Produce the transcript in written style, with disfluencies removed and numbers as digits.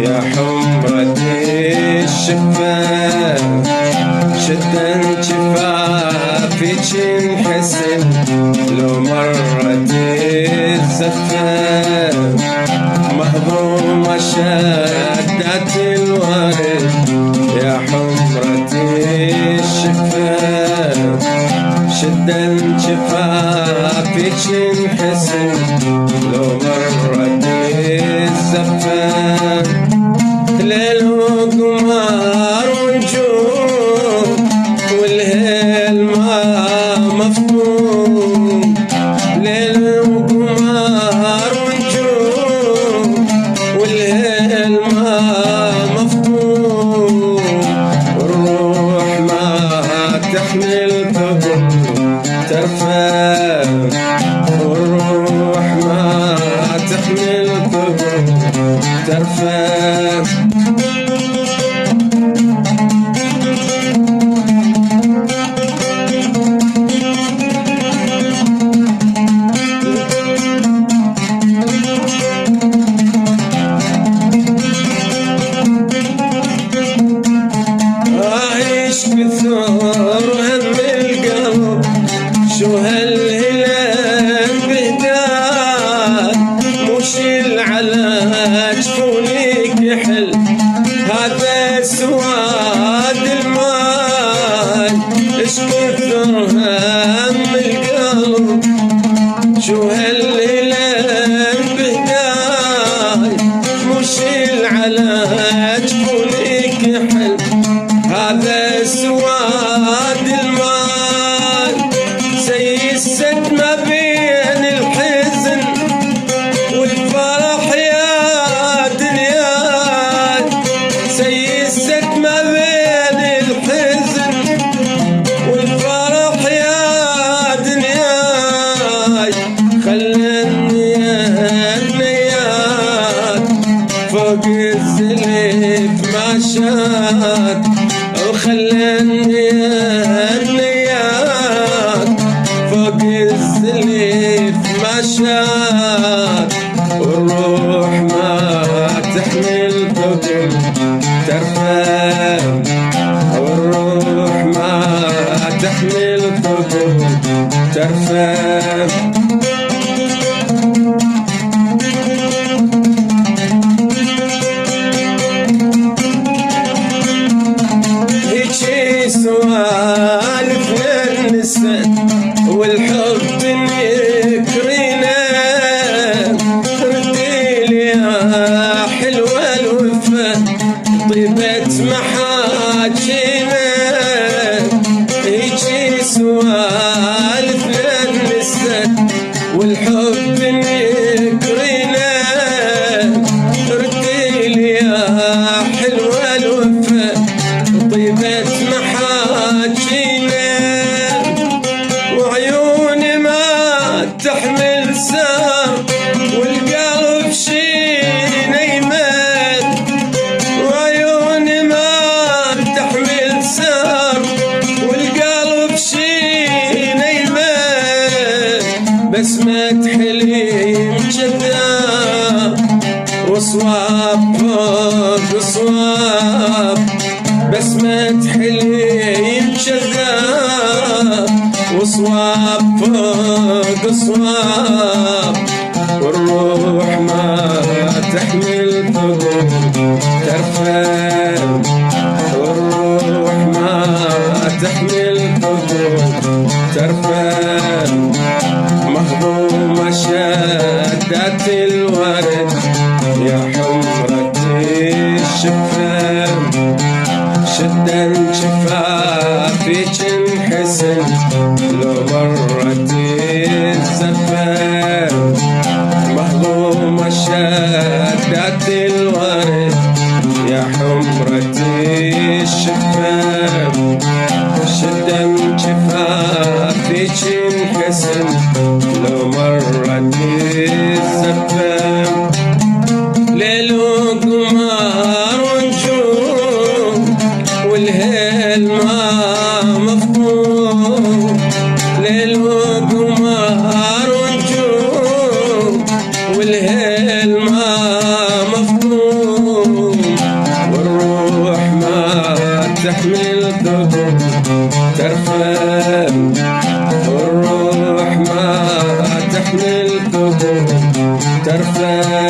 يا حمرة الشفاف شدا شفافك انحسن لو مرت الزفاف مهضومة شدت الورد يا حمرة الشفاف شدا شفافك انحسن لو مرت الزفاف ليل وقمر ونجوم والهيل ما مفهوم ليل وقمر ونجوم والهيل ما مفهوم والروح ما تحمل ثقل ترفع والروح ما تحمل ثقل ترفع كثر هم القلب شو هالهلال بهداد مش العلاج فوليك يحل هذا سواد المال ايش كثر هم القلب شو هالهلال بهداد مش العلاج فوليك يحل هذا سواد المال زي السد ما بين الحزن والفرح يا دنيا زي السد ما بين الحزن والفرح يا دنيا خلني النيات فوق الزلف ما شات وخلني النيات فوق الزليف ما شات والروح ما تحمل ثقل ترفع والروح ما تحمل ثقل ترفع سوالف للنساء والحب نكرينا رديلي يا حلوة الوفا طيبة محاجينا هيجي سوالف للنساء والحب نكرينا رديلي يا حلوة الوفا طيبة محاجينا وعيوني ما تحمل سار والقلب شي نيمان وعيوني ما تحمل سار والقلب شي نيمان بس ما تحليم جذاب وصواب فوق صواب بس ما تحليم جذاب وصواب فوق صواب والروح ما تحمل ثقل ترفع والروح ما تحمل ثقل ترفع مهضومة شدت الورد يا حمرة الشفاف شدا شفافك انحسن لو مرت الزفاف مهضومة شدت الورد يا حمرة الشفاف شدا شفافك انحسن لو مرت الزفاف ليل وقمر ونجوم والهيل ما مفهوم ليل وقمر ونجوم والهيل ما مفهوم تحمل ذنوب ترفل، الروح ما تحمل ذنوب ترفل.